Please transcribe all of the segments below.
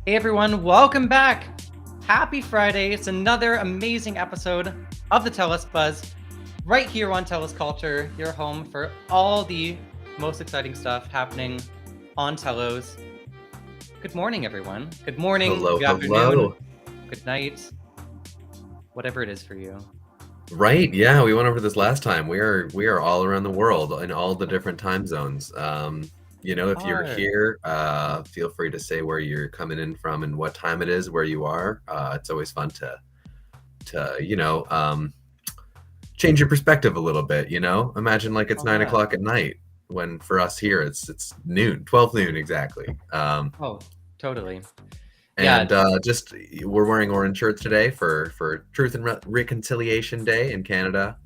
Hey everyone, welcome back. Happy Friday. It's another amazing episode of the Telos Buzz right here on Telos Culture, your home for all the most exciting stuff happening on Telos. Good morning, everyone. Good morning, Hello, good afternoon, hello. good night, whatever it is for you. Right, yeah, we went over this last time. We are all around the world in all the different time zones. If you're Are. here, feel free to say where you're coming in from and what time it is where you are. It's always fun to change your perspective a little bit. Imagine like it's Oh, nine yeah. o'clock at night when for us here it's noon, 12 noon exactly. Oh, totally. Yeah, And just we're wearing orange shirts today for Truth and Reconciliation Day in Canada.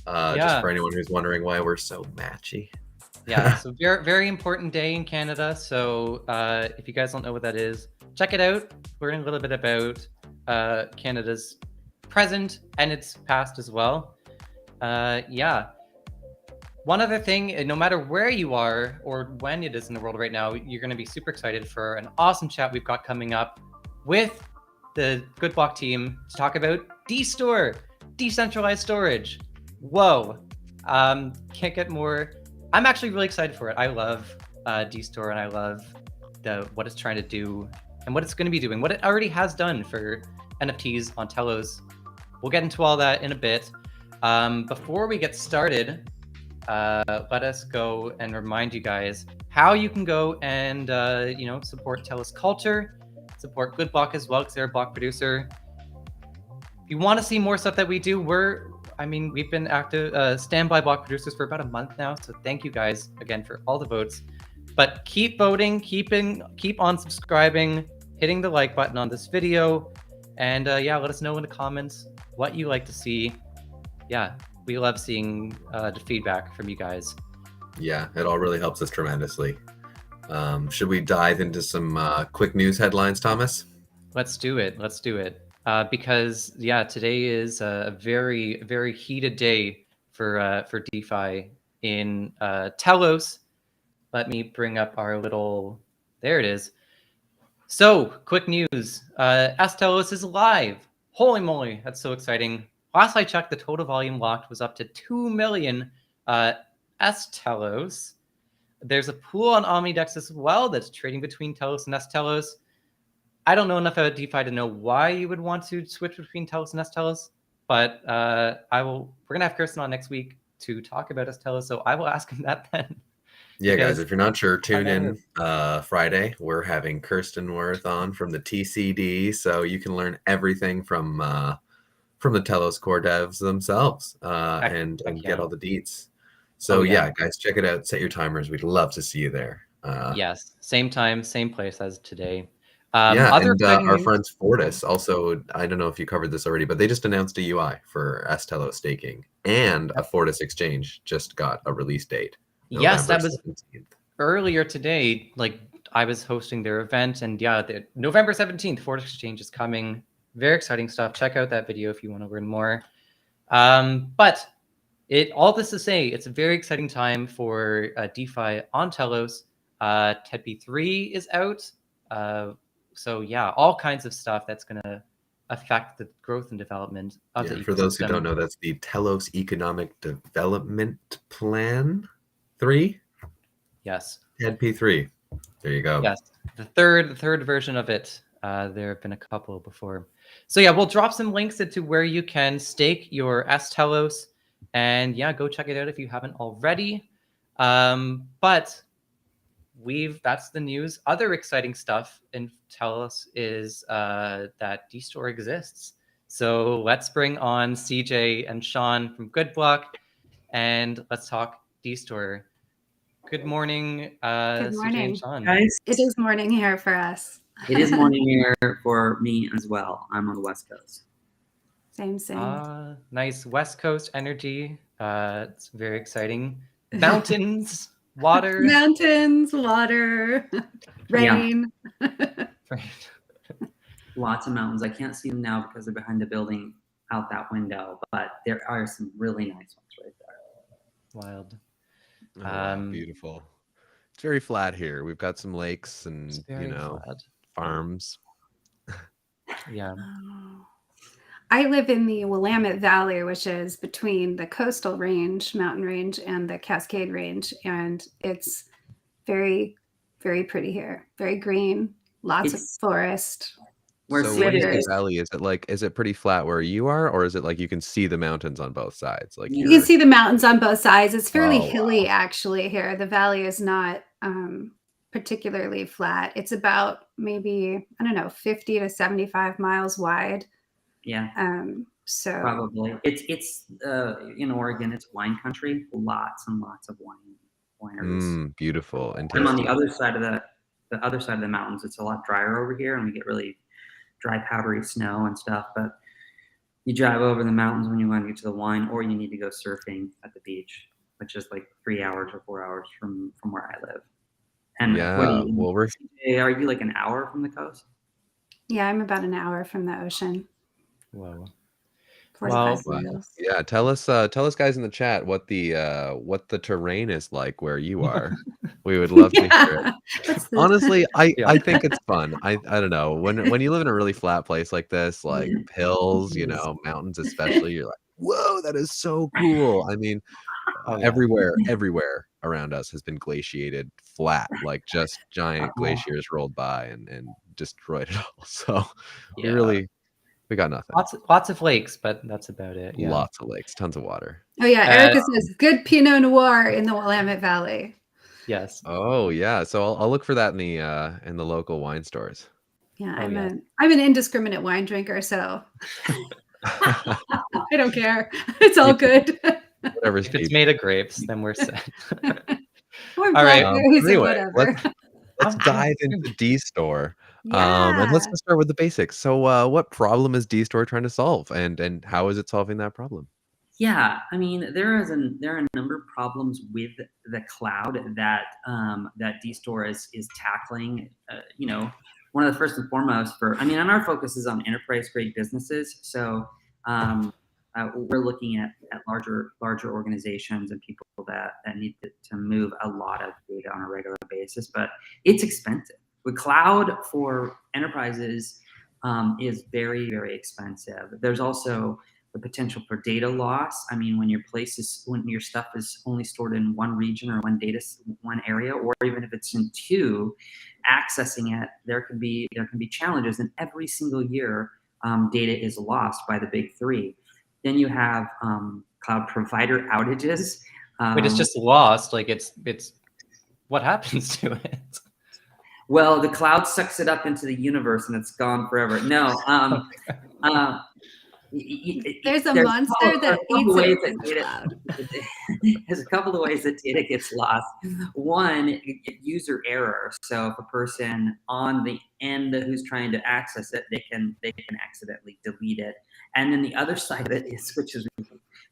Just yeah. for anyone who's wondering why we're so matchy. Yeah, so very, very important day in Canada. So if you guys don't know what that is, check it out. Learn a little bit about Canada's present and its past as well. Yeah. One other thing, no matter where you are or when it is in the world right now, you're going to be super excited for an awesome chat we've got coming up with the Good Block team to talk about dStor, decentralized storage. Whoa. Can't get more. I'm actually really excited for it. I love dStor and I love what it's trying to do and what it's going to be doing, what it already has done for NFTs on Telos. We'll get into all that in a bit. Before we get started, let us go and remind you guys how you can go and support Telos Culture, support Good Block as well because they're a block producer. If you want to see more stuff that we do, we've been active standby block producers for about a month now, so thank you guys again for all the votes. But keep voting, keep on subscribing, hitting the like button on this video, and let us know in the comments what you like to see. Yeah, we love seeing the feedback from you guys. Yeah, it all really helps us tremendously. Should we dive into some quick news headlines, Thomas? Let's do it. Because today is a very, very heated day for DeFi in Telos. Let me bring up our little. There it is. So, quick news. Telos is live. Holy moly, that's so exciting. Last I checked, the total volume locked was up to 2 million Telos. There's a pool on Omnidex as well that's trading between Telos and Telos. I don't know enough about DeFi to know why you would want to switch between Telos and Telos, but we're gonna have Kirsten on next week to talk about Telos, so I will ask him that then. Yeah, guys, Because if you're not sure, tune find out. in Friday. We're having Kirsten Worth on from the TCD, so you can learn everything from the Telos core devs themselves and Heck get yeah. all the deets. Oh So yeah. yeah, guys, check it out. Set your timers. We'd love to see you there. Yes. Same time, same place as today. Yeah, Other and exciting our news. friends Fortis also, I don't know if you covered this already, but they just announced a UI for Telos staking, and a Fortis exchange just got a release date, Yes, November that was 17th. earlier today. Like I was hosting their event, and the November 17th, Ford Exchange is coming. Very exciting stuff. Check out that video if you want to learn more. But all this to say, it's a very exciting time for DeFi on Telos. TEDP3 is out. So yeah, all kinds of stuff that's going to affect the growth and development of the Yeah, for those who don't ecosystem. know, that's the Telos Economic Development Plan 3, Yes. TEDP3. There you go. Yes. The third version of it. There have been a couple before. So yeah, we'll drop some links into where you can stake your Telos, and yeah, go check it out if you haven't already. But that's the news. Other exciting stuff in Telos is that dStor exists. So let's bring on CJ and Sean from Good Block, and let's talk dStor. Good morning, Good CJ and morning. Sean. Guys, It is morning here for us. it is morning here for me as well. I'm on the West Coast. Same. Nice West Coast energy. It's very exciting. Mountains, water. Mountains, water, rain. Right. Lots of mountains. I can't see them now because they're behind the building out that window, but there are some really nice ones right there. Wild. Oh, wow, beautiful. It's very flat here. We've got some lakes and It's very flat. farms. Yeah. Oh. I live in the Willamette Valley, which is between the coastal range, mountain range, and the Cascade Range. And it's very, very pretty here. Very green, lots of It's forest, where So when you say rivers. valley, is it pretty flat where you are, or is it like you can see the mountains on both sides? Like You can you're see the mountains on both sides. It's fairly Oh, wow. hilly, actually, here. The valley is not particularly flat. It's about maybe, I don't know, 50 to 75 miles wide. yeah, So, probably. It's in Oregon. It's wine country. Lots and lots of wineries. Beautiful and I'm on tasty. the other side of the other side of the mountains. It's a lot drier over here, and we get really dry, powdery snow and stuff. But you drive over the mountains when you want to get to the wine, or you need to go surfing at the beach, which is like 3 hours or 4 hours from where I live. And what Yeah, well, are you like an hour from the coast? yeah, I'm about an hour from the ocean, Whoa. 45 wow. miles. Yeah, tell us guys in the chat what the terrain is like where you are. We would love to hear it. Yeah. What's this? Honestly, I Yeah. I think it's fun. I don't know. When you live in a really flat place like this, like hills, Yes. mountains especially, you're like, "Whoa, that is so cool." I mean, Oh, yeah. everywhere around us has been glaciated flat, like just giant glaciers rolled by and destroyed it all. So Yeah. we got nothing. Lots of lakes, but that's about it. Yeah. Lots of lakes, tons of water. Oh, yeah. Uh, Erica says good Pinot Noir in the Willamette Valley. Yes. Oh yeah, so I'll look for that in the local wine stores. Yeah, Oh, yeah. I'm an indiscriminate wine drinker, so I don't care. It's all good. Whatever's If it's cheap. made of grapes, then we're set. Or All right. blackberries or Anyway, whatever. let's dive into dStor. And let's Yeah. just start with the basics. So, what problem is dStor trying to solve, and how is it solving that problem? Yeah, I mean, there are a number of problems with the cloud that that dStor is tackling. One of the first and foremost and our focus is on enterprise grade businesses. So we're looking at larger organizations and people that need to move a lot of data on a regular basis. But it's expensive. The cloud for enterprises is very, very expensive. There's also the potential for data loss. I mean, when your stuff is only stored in one region or one area, or even if it's in two, accessing it, there can be challenges. And every single year, data is lost by the big three. Then you have cloud provider outages. Wait, it's just lost. Like it's what happens to it? Well, the cloud sucks it up into the universe and it's gone forever. No. There's a monster that eats it in the data, cloud. there's a couple of ways that data gets lost. One, user error. So if a person on the end who's trying to access it, they can accidentally delete it. And then the other side of it is, which is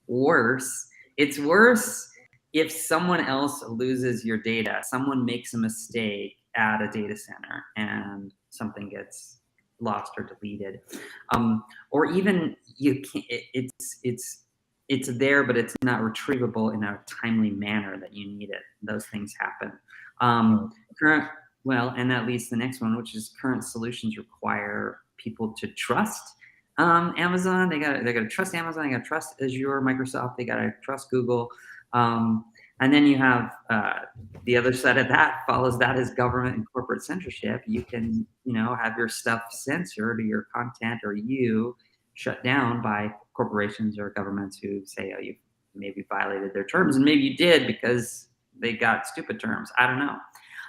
worse. It's worse if someone else loses your data. Someone makes a mistake at a data center and something gets lost or deleted, or even you can't. It's there, but it's not retrievable in a timely manner that you need it. Those things happen. And that leads to the next one, which is current solutions require people to trust Amazon. They got to trust Amazon. They got to trust Azure, Microsoft. They got to trust Google. And then you have the other side of that follows that is government and corporate censorship. You can, have your stuff censored or your content or you shut down by corporations or governments who say, oh, you maybe violated their terms. And maybe you did because they got stupid terms. I don't know.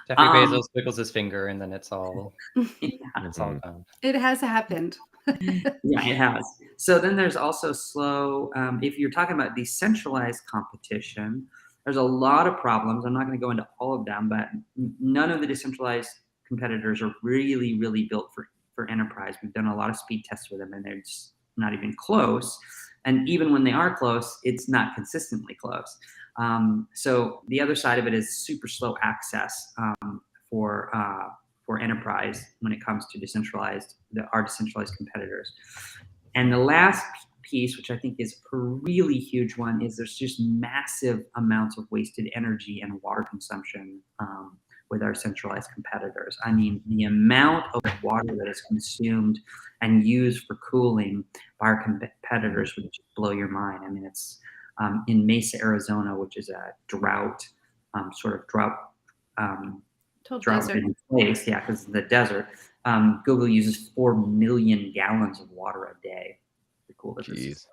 Jeffrey Bezos wiggles his finger and then it's all Yeah. done. It has happened. Yeah, it has. So then there's also slow. If you're talking about decentralized competition, there's a lot of problems. I'm not going to go into all of them, but none of the decentralized competitors are really, really built for enterprise. We've done a lot of speed tests with them, and they're just not even close. And even when they are close, it's not consistently close. So the other side of it is super slow access for enterprise when it comes to our decentralized competitors. And the last piece, which I think is a really huge one, is there's just massive amounts of wasted energy and water consumption with our centralized competitors. I mean, the amount of water that is consumed and used for cooling by our competitors would just blow your mind. I mean, it's in Mesa, Arizona, which is a drought, drought-ridden place, yeah, because it's the desert. Google uses 4 million gallons of water a day to cool the system.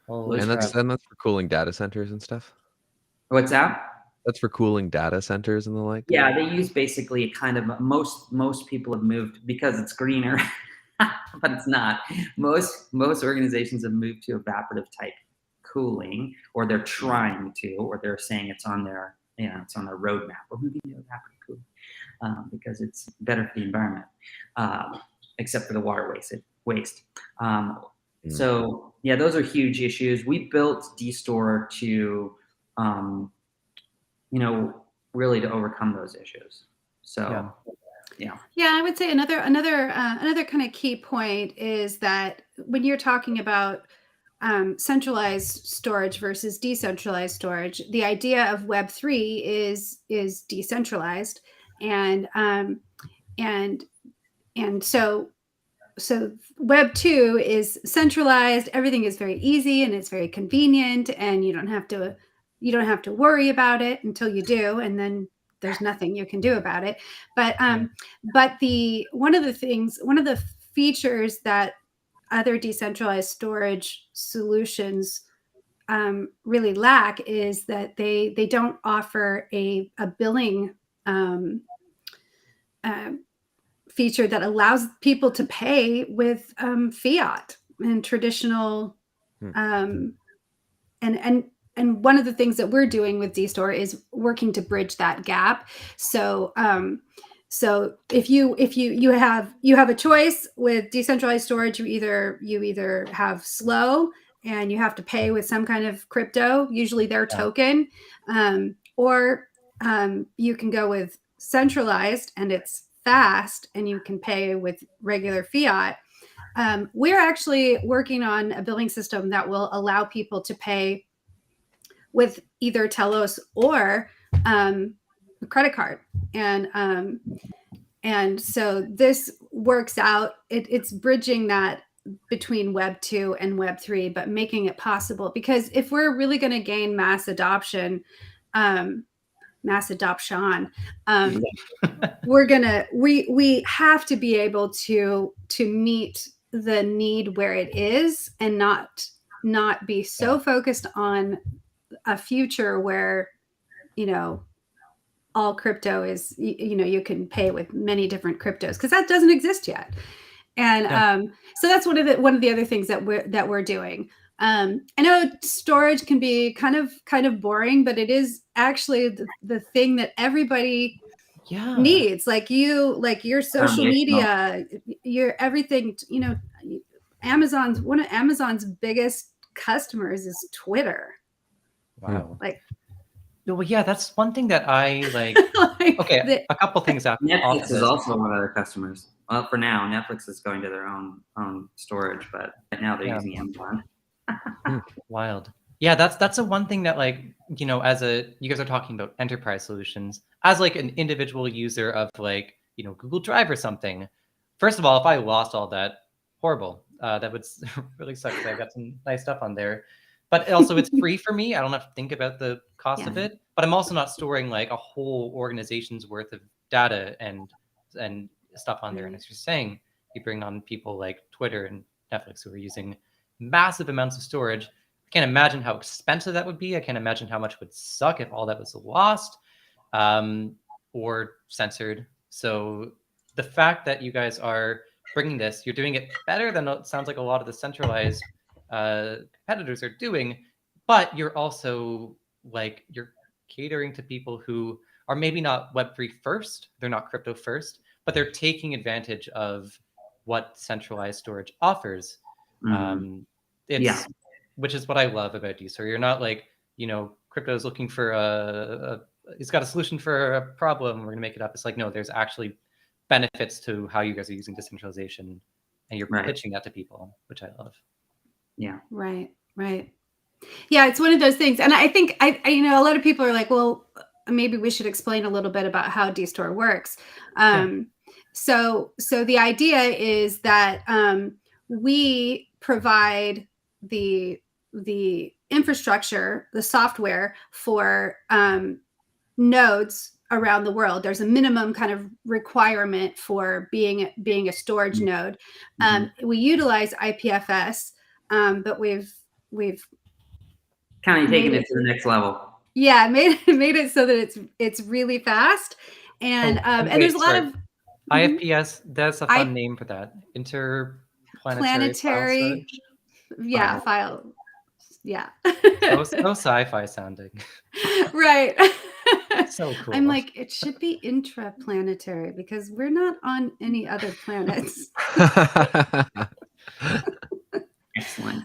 Holy And crap. that's for cooling data centers and stuff. What's that? That's for cooling data centers and the like. Yeah, they use basically a kind of most people have moved because it's greener, but it's not. Most organizations have moved to evaporative type cooling, or they're trying to, or they're saying it's on their it's on their roadmap. We're moving to evaporative cooling because it's better for the environment, except for the water waste. So yeah, those are huge issues. We built dStor to really to overcome those issues. So, yeah, I would say another kind of key point is that when you're talking about centralized storage versus decentralized storage, the idea of Web3 is decentralized, and so Web 2 is centralized. Everything is very easy and it's very convenient, and you don't have to worry about it until you do, and then there's nothing you can do about it. But one of the features that other decentralized storage solutions really lack is that they don't offer a billing feature that allows people to pay with fiat and traditional and one of the things that we're doing with dStor is working to bridge that gap. So if you have a choice with decentralized storage, you either have slow and you have to pay with some kind of crypto, usually their token, or you can go with centralized and it's fast and you can pay with regular fiat. We're actually working on a billing system that will allow people to pay with either Telos or a credit card, and so this works out. It's bridging that between Web 2 and Web 3, but making it possible, because if we're really going to gain mass adoption, we have to be able to meet the need where it is, and not be so focused on a future where all crypto is you can pay with many different cryptos, because that doesn't exist yet. And so that's one of the other things that we're doing. I know storage can be kind of boring, but it is actually the thing that everybody needs. Like your social media, your everything. One of Amazon's biggest customers is Twitter. Wow. Well, yeah, that's one thing that I like. A couple things after. Netflix is also one of their customers. Well, for now, Netflix is going to their own storage, but right now they're using Amazon. Wild. Yeah, that's the one thing that you guys are talking about enterprise solutions, as like an individual user of Google Drive or something. First of all, if I lost all that, horrible. That would really suck. I got some nice stuff on there. But also it's free for me. I don't have to think about the cost of it. But I'm also not storing a whole organization's worth of data and stuff on there. And as you're saying, you bring on people like Twitter and Netflix who are using massive amounts of storage. I can't imagine how expensive that would be. I can't imagine how much would suck if all that was lost or censored. So the fact that you guys are bringing this, you're doing it better than it sounds like a lot of the centralized competitors are doing, but you're also you're catering to people who are maybe not Web3 first, they're not crypto first, but they're taking advantage of what centralized storage offers. Which is what I love about dStor. You're not crypto is looking for it's got a solution for a problem, we're gonna make it up. It's no, there's actually benefits to how you guys are using decentralization, and you're pitching that to people, which I love. Yeah. Right. Yeah, it's one of those things. And I think a lot of people are like, well, maybe we should explain a little bit about how dStor works. So the idea is that we provide the infrastructure, the software for nodes around the world. There's a minimum kind of requirement for being a storage node. We utilize IPFS, but we've kind of taking it to the next level. Yeah, made it so that it's really fast, and and there's a lot of IFPS. That's a fun name for that. Interplanetary file storage. File. Yeah. So sci-fi sounding. Right. So cool. I'm like, it should be intraplanetary because we're not on any other planets. Excellent.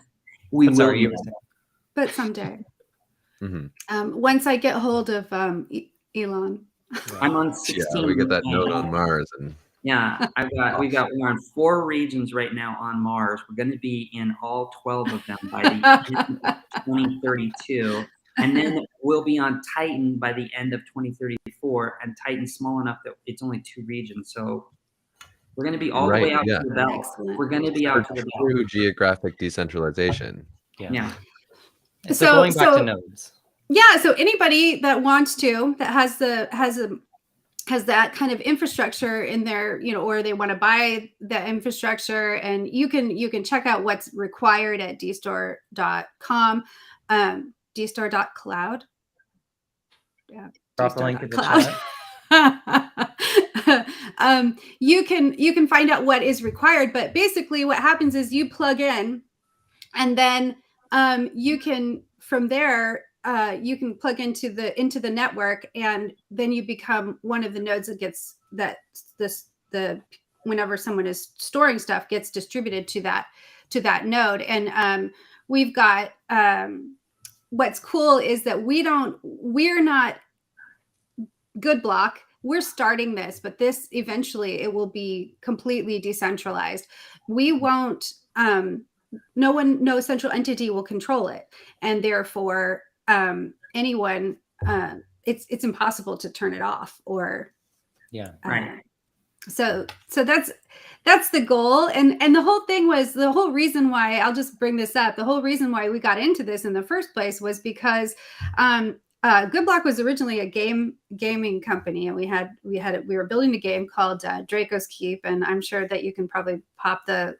We will. Sorry, but someday. Once I get hold of Elon. I'm on 16. Yeah, we get that node on Mars, and we've got we're on 4 regions right now on Mars. We're going to be in all 12 of them by the end of 2032, and then we'll be on Titan by the end of 2034. And Titan's small enough that it's only 2 regions, so we're going to be all the way out to the belt. Excellent. We're going to be out to the belt. True geographic decentralization. Yeah. So going back to nodes. Yeah, so anybody that wants to, that has that kind of infrastructure in their, or they want to buy the infrastructure, and you can check out what's required at dstor.com, dstor.cloud. Yeah. Drop the link in the chat. You can find out what is required, but basically what happens is you plug in, and then you can from there you can plug into the network, and then you become one of the nodes that gets whenever someone is storing stuff gets distributed to that node. And we've got what's cool is that we're not Good Block. We're starting this, but this eventually it will be completely decentralized. We won't no central entity will control it, and therefore anyone it's impossible to turn it off or right. So that's the goal, and the whole thing was, the whole reason why, I'll just bring this up, the whole reason why we got into this in the first place was because Good Block was originally a gaming company, and we were building a game called Draco's Keep, and I'm sure that you can probably pop the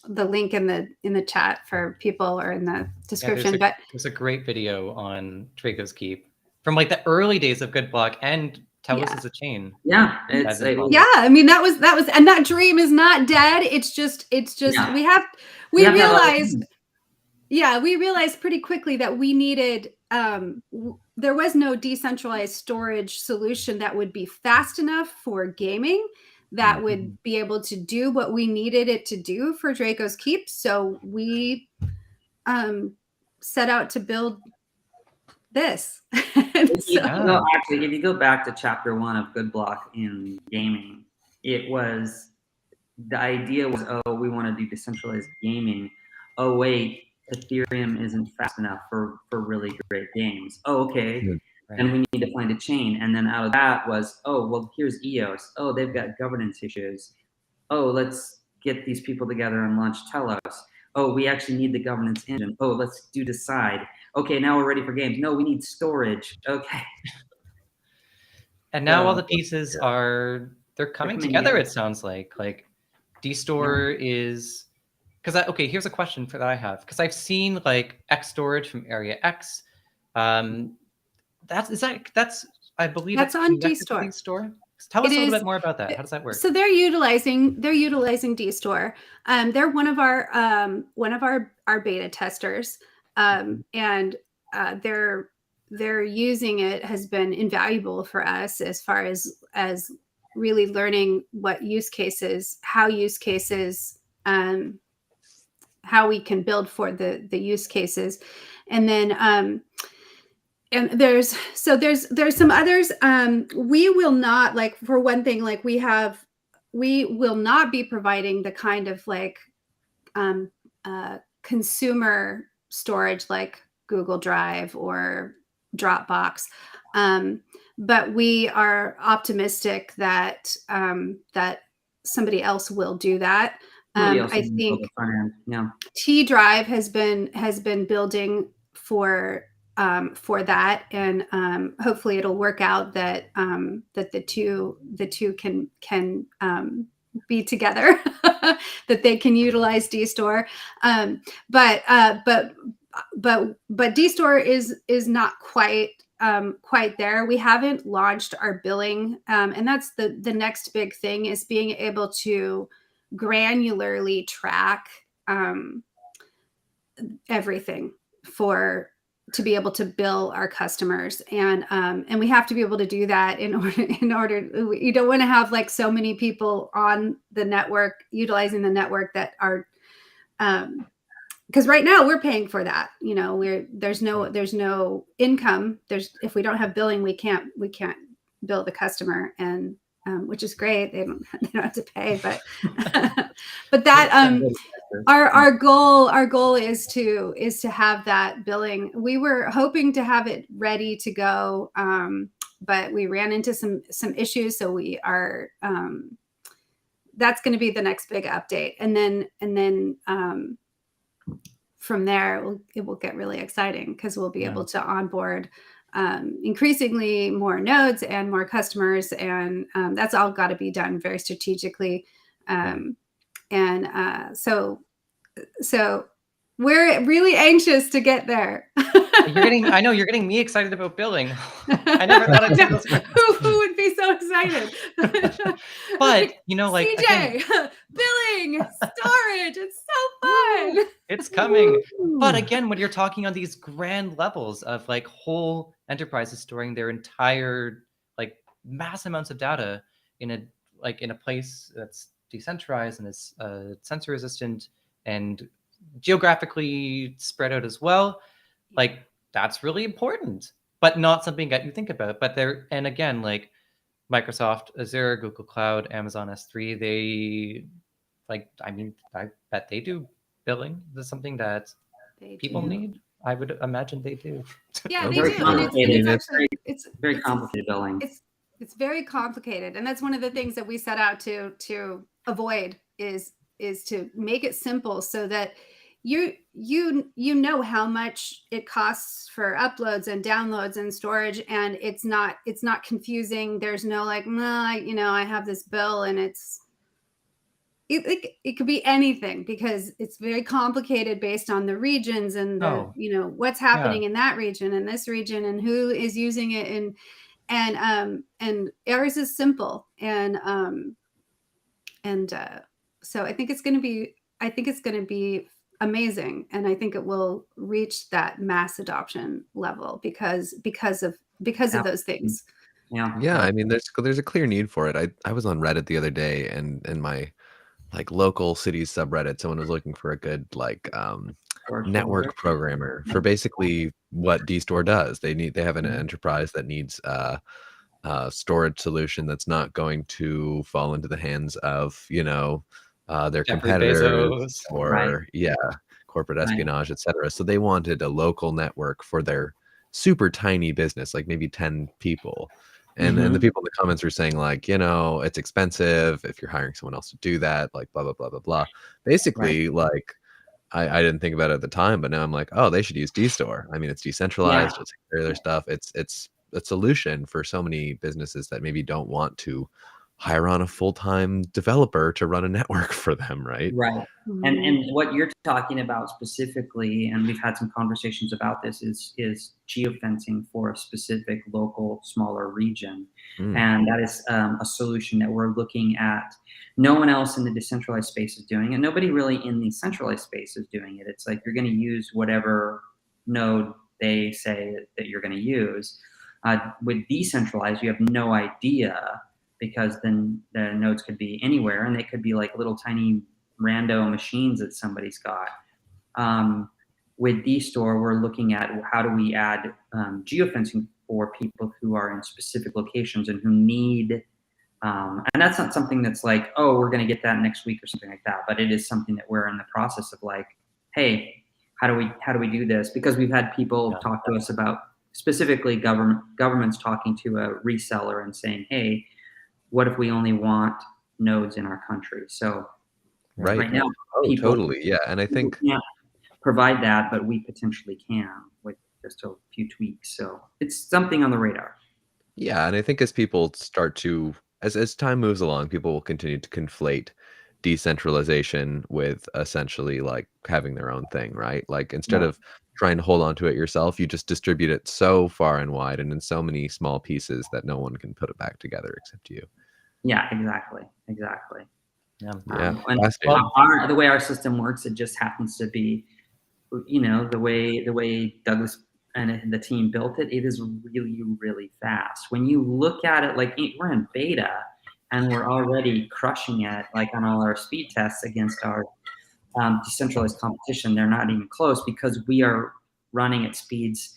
link in the chat for people, or in the description. But there's a great video on Draco's Keep from like the early days of Good Block and Telos as a chain. Yeah, I mean that was, and that dream is not dead. It's just we realized pretty quickly that we needed there was no decentralized storage solution that would be fast enough for gaming, that would be able to do what we needed it to do for Draco's Keep. So we set out to build this. Actually, if you go back to chapter 1 of Good Block in gaming, the idea was, we want to do decentralized gaming. Oh wait, Ethereum isn't fast enough for really great games. Oh, okay. And we need to find a chain. And then out of that was, here's EOS. Oh, they've got governance issues. Oh, let's get these people together and launch Telos. Oh, we actually need the governance engine. Oh, let's do Decide. Okay, now we're ready for games. No, we need storage. Okay. And now all the pieces they're coming together, it sounds like. Like dStor is, because here's a question that I have, because I've seen like X storage from Area X. That's I believe that's on dStor. Tell us a little bit more about that. How does that work? So they're utilizing dStor. They're one of our beta testers, and they're using it has been invaluable for us as far as really learning what use cases, how we can build for the use cases, and then and there's some others. We will not, like, for one thing, like we will not be providing the kind of like consumer storage like Google Drive or Dropbox. But we are optimistic that that somebody else will do that. Somebody else I will build think the front end. Yeah. T Drive has been building for that, and hopefully it'll work out that that the two can be together, that they can utilize dStor. But dStor is not quite there. We haven't launched our billing, and that's the next big thing, is being able to granularly track everything to be able to bill our customers, and we have to be able to do that in order. You don't want to have like so many people on the network utilizing the network that are because right now we're paying for that. There's no income. If we don't have billing, we can't bill the customer, and which is great. They don't have to pay, but but that our goal is to have that billing. We were hoping to have it ready to go, but we ran into some issues, so we are that's going to be the next big update, and then from there it will get really exciting, because we'll be able to onboard increasingly more nodes and more customers, and that's all got to be done very strategically. So we're really anxious to get there. I know you're getting me excited about billing. I never thought I'd say this. Who would be so excited? But like CJ, again, billing, storage, it's so fun. It's coming. But again, when you're talking on these grand levels of like whole enterprises storing their entire like mass amounts of data in a place that's decentralized and is sensor resistant and geographically spread out as well, like that's really important, but not something that you think about. But and again, like Microsoft Azure, Google Cloud, Amazon S3, they I bet they do billing. That's something that people need. I would imagine they do. Yeah, they very do. Complicated. It's very complicated billing. It's very complicated, and that's one of the things that we set out to avoid is to make it simple, so that you know how much it costs for uploads and downloads and storage, and it's not confusing. There's no like, I have this bill, and it could be anything, because it's very complicated based on the regions and what's happening in that region and this region and who is using it, and ours is simple, and so I think it's going to be amazing, and I think it will reach that mass adoption level because of those things. Yeah. I mean, there's a clear need for it. I was on Reddit the other day, and in my like local cities subreddit, someone was looking for a good like network programmer for basically what dStor does. They have an enterprise that needs a storage solution that's not going to fall into the hands of their Jeffrey competitors Bezos. or corporate espionage, etc. So they wanted a local network for their super tiny business, like maybe 10 people. And then the people in the comments were saying like, it's expensive if you're hiring someone else to do that, like blah, blah, blah, blah, blah. Basically, like I didn't think about it at the time, but now I'm like, oh, they should use dStor. I mean, it's decentralized, it's take care of their stuff. It's a solution for so many businesses that maybe don't want to hire on a full-time developer to run a network for them, right? Right. And what you're talking about specifically, and we've had some conversations about this, is geofencing for a specific local smaller region. And that is a solution that we're looking at. No one else in the decentralized space is doing it. Nobody really in the centralized space is doing it. It's like you're going to use whatever node they say that you're going to use. With decentralized, you have no idea, because then the nodes could be anywhere, and they could be like little tiny rando machines that somebody's got. With dStor, we're looking at how do we add geofencing for people who are in specific locations and who need, and that's not something that's like, oh, we're going to get that next week or something like that, but it is something that we're in the process of like, hey, how do we do this? Because we've had people talk to us about specifically governments talking to a reseller and saying, hey, what if we only want nodes in our country? So right now, Oh, totally. Yeah. And I think can't provide that, but we potentially can with just a few tweaks. So it's something on the radar. Yeah, and I think as people start to, as time moves along, people will continue to conflate decentralization with essentially like having their own thing, right? Like instead Yeah. of trying to hold on to it yourself, you just distribute it so far and wide and in so many small pieces that no one can put it back together except you. Yeah, exactly. Yeah, And fascinating. the way our system works, it just happens to be, you know, the way Douglas and the team built it, it is really, really fast. When you look at it, like we're in beta and we're already crushing it, like on all our speed tests against our decentralized competition. They're not even close because we are running at speeds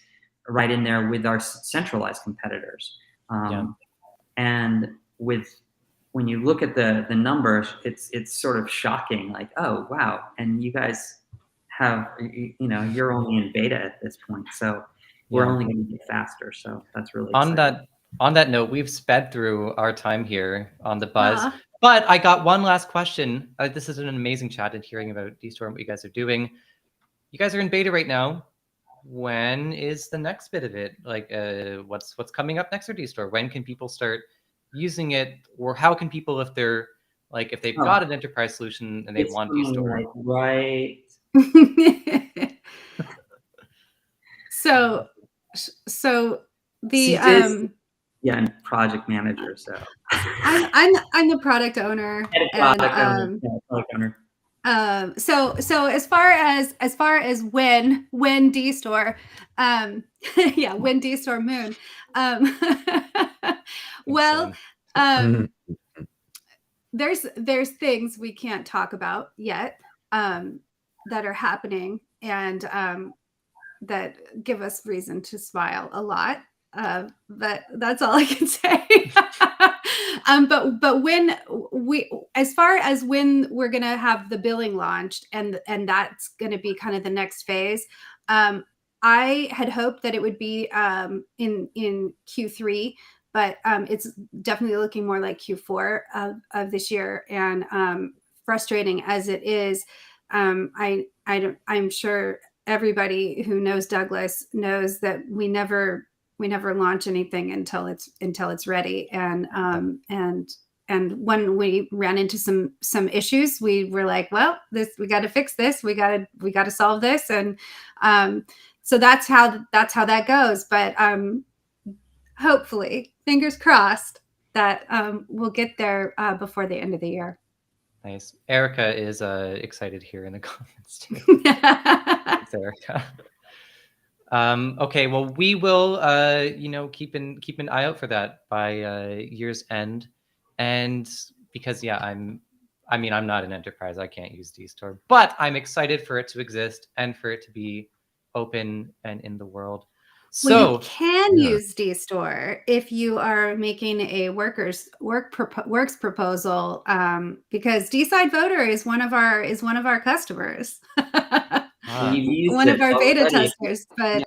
right in there with our centralized competitors. And when you look at the numbers, it's sort of shocking. Like, oh wow, and you guys have, you know, you're only in beta at this point, so we're only going to get faster. So that's really exciting. On that note, we've sped through our time here on the Buzz, but I got one last question. This is an amazing chat and hearing about dStor and what you guys are doing. You guys are in beta right now. When is the next bit of it? Like, what's coming up next for dStor? When can people start using it, or how can people, if they're like, if they've got an enterprise solution and they want dStor? Right. So the and project manager. So I'm the product owner. Product owner. So as far as when dStor, when dStor Moon, well, there's things we can't talk about yet that are happening and that give us reason to smile a lot. But that's all I can say. But when as far as when we're going to have the billing launched and that's going to be kind of the next phase, I had hoped that it would be in Q3, but it's definitely looking more like Q4 of this year. And frustrating as it is, I'm sure everybody who knows Douglas knows that we never launch anything until it's ready. And when we ran into some issues, we were like, well, we got to fix this. We got to solve this. And so that's how that goes. But hopefully, fingers crossed, that we'll get there before the end of the year. Nice. Erica is excited here in the comments too. Thanks, Erica. Okay, well, we will, keep an eye out for that by year's end, and because I'm not an enterprise, I can't use dStor, but I'm excited for it to exist and for it to be open and in the world. So you can use dStor if you are making a works proposal, because DCide Voter is one of our customers. One of our beta testers, but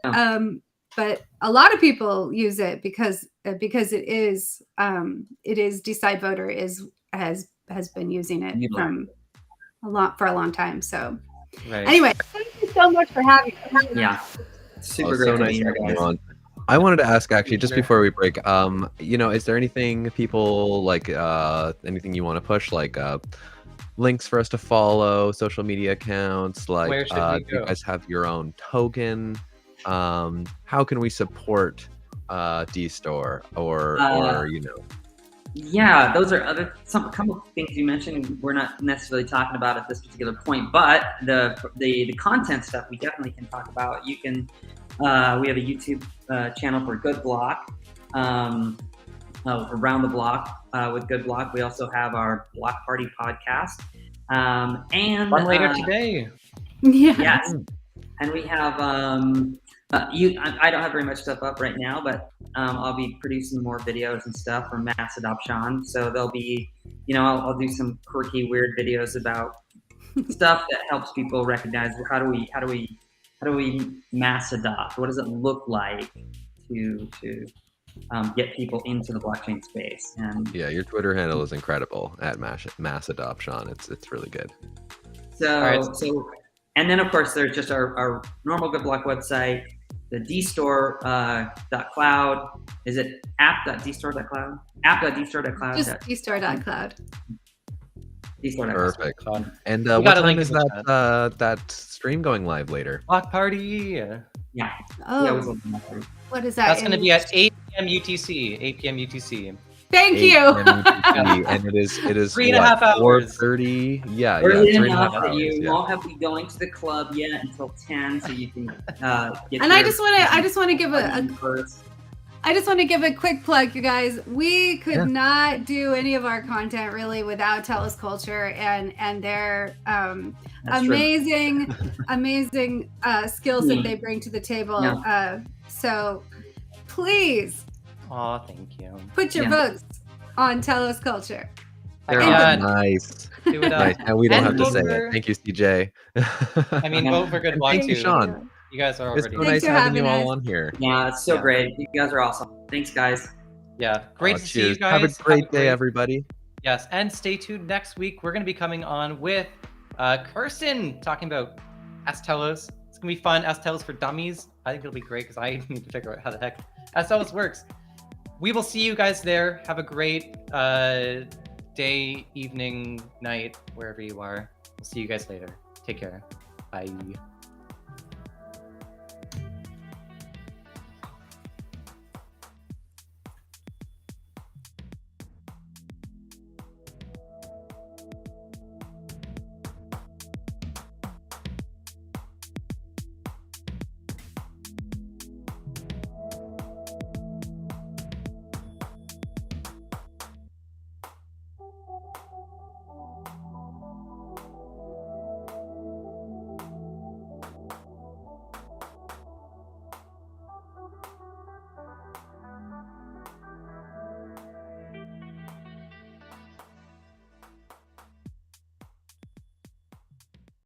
a lot of people use it because it is DCide Voter has been using it for a long time. So anyway, thank you so much for having me. Yeah. Super great to be here, guys. I wanted to ask actually just before we break, is there anything people like, anything you want to push, like links for us to follow, social media accounts, like do you guys have your own token? How can we support dStor or Yeah, those are couple of things you mentioned we're not necessarily talking about at this particular point, but the content stuff we definitely can talk about. You can we have a YouTube channel for Good Block, Around the Block with Good Block. We also have our Block Party podcast, and later today. Yes, and we have I don't have very much stuff up right now, but I'll be producing more videos and stuff for mass adoption. So there'll be, I'll do some quirky, weird videos about stuff that helps people recognize how do we mass adopt? What does it look like to get people into the blockchain space. And Yeah, your Twitter handle is incredible at mass adoption. It's really good. so, right. And then of course there's just our normal Good Block website, the dStor .cloud. Is it app.dStor.cloud? App.dStor.cloud. Just dStor.cloud. dStor.cloud. Perfect. Cloud. And We what got a time link is in the that stream going live later? Block party. Yeah. Oh, Yeah, it was a- what is that? That's going to be at 8 p.m. UTC. 8 p.m. UTC. Thank 8 you. p.m. UTC, and it is 3.5 hours. 4:30. Yeah, early yeah, enough 3.5 that you hours. Yeah. won't have to be going to the club yet until 10, so you can get. And I just want to give first. I just want to give a quick plug, you guys. We could not do any of our content really without Telos Culture and their That's amazing skills that they bring to the table. Yeah. So please Aw, thank you. put your votes on Telos Culture. They're Yeah. nice. Do it up. Nice. And we don't And have to say over- it. Thank you, CJ. I mean, vote for Good And Block thank you, too. Sean. You guys are It's already. so Thanks nice for having having you all us. on here. Yeah, it's so Yeah. great. You guys are awesome. Thanks, guys. Yeah, great to see you Cheers. guys. Have a great day, everybody. Yes, and stay tuned next week. We're going to be coming on with Kirsten talking about Ask Telos. It's going to be fun. Ask Telos for Dummies. I think it'll be great because I need to figure out how the heck Ask Telos works. We will see you guys there. Have a great day, evening, night, wherever you are. We'll see you guys later. Take care. Bye.